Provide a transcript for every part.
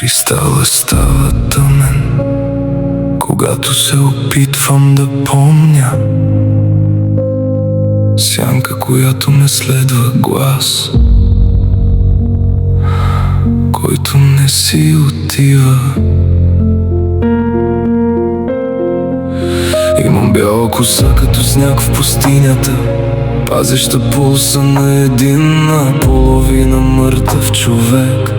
Кристалът става тъмен, когато се опитвам да помня. Сянка, която ме следва, глас, който не си отива. Имам бяла коса като сняг в пустинята, пазеща пулса на един наполовина мъртъв човек.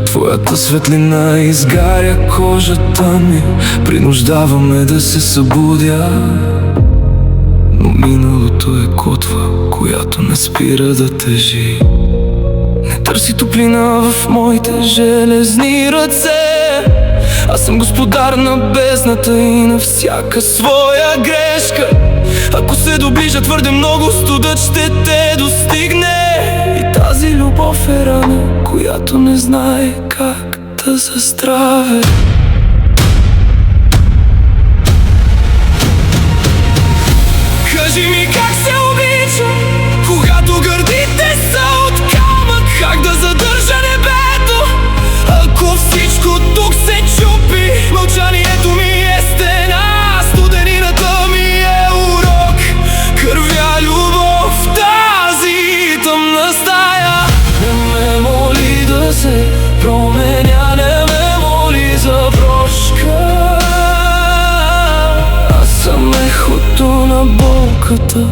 Твоята светлина изгаря кожата ми, принуждава ме да се събудя. Но миналото е котва, която не спира да тежи. Не търси топлина в моите железни ръце. Аз съм господар на бездната и на всяка своя грешка. Ако се доближа твърде много, студът ще те достигне. И тази любов е рана, която не знае как да заздраве. Кажи ми как се обича, когато гърдите са от камък. Как да задържа небето, ако всичко тук се чупи. Мълчанието ми е стена, студенината ми е урок. Кървя любов в тази тъмна стая. Не ме моли да се променя, не ме моли за прошка. Аз съм ехото на болката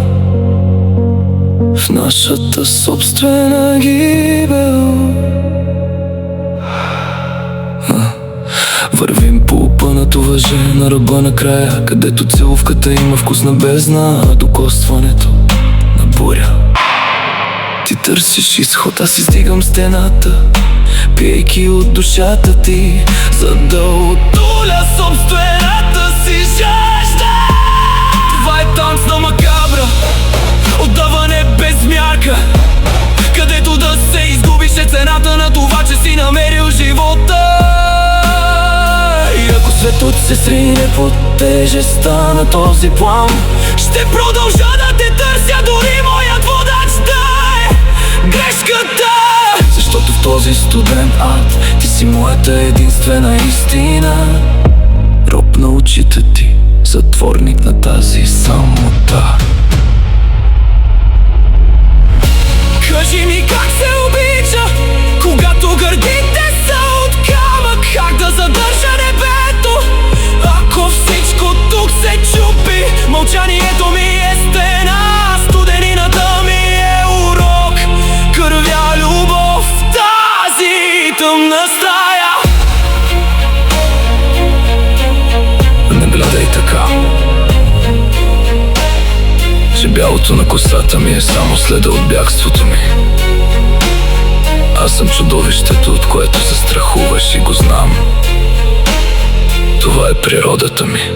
в нашата собствена гибел. Вървим по опънато въже на ръба на края, където целувката има вкус на бездна, а докосването на буря. Ти търсиш изход, аз издигам стената, пиейки от душата ти, за да отуля собствената си жажда. Това е танц на макабра, отдаване без мярка, където да се изгубиш е цената на това, че си намерил живота. И ако светът се срине под тежестта на този план, ще продължа да те търся, дори моят водач да е грешката. Защото в този студен ад ти си моята единствена истина. Роб на очите ти, затворник на тази самота. Кажи ми как се обича, когато гърдите са от камък. Как да задържа небето, ако всичко тук се чупи. Мълчанието ми е стена, студенината ми е урок. Кървя любов в тази тъмна стая. Не гледай така, че бялото на косата ми е само следа от бягството ми. Аз съм чудовището, от което се страхуваш, и го знам. Това е природата ми.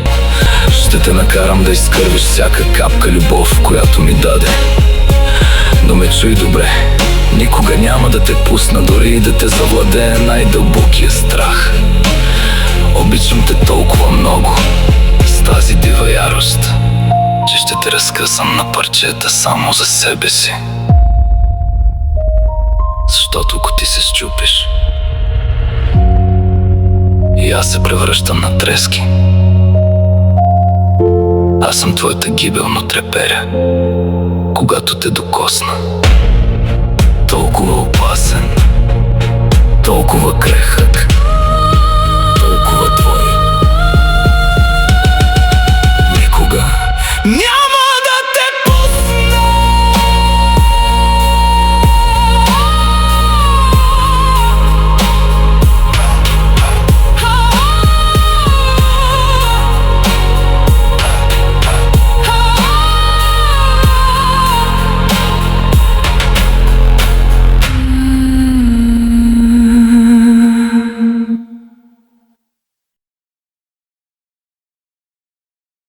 Ще те накарам да изкървиш всяка капка любов, която ми даде. Но ме чуй добре, никога няма да те пусна, дори и да те завладее най-дълбокия страх. Обичам те толкова много, с тази дива ярост, че ще те разкъсам на парчета само за себе си. Защото ако ти се счупиш, и аз се превръщам на трески. Аз съм твоята гибел, но треперя, когато те докосна. Толкова опасен, толкова крехък,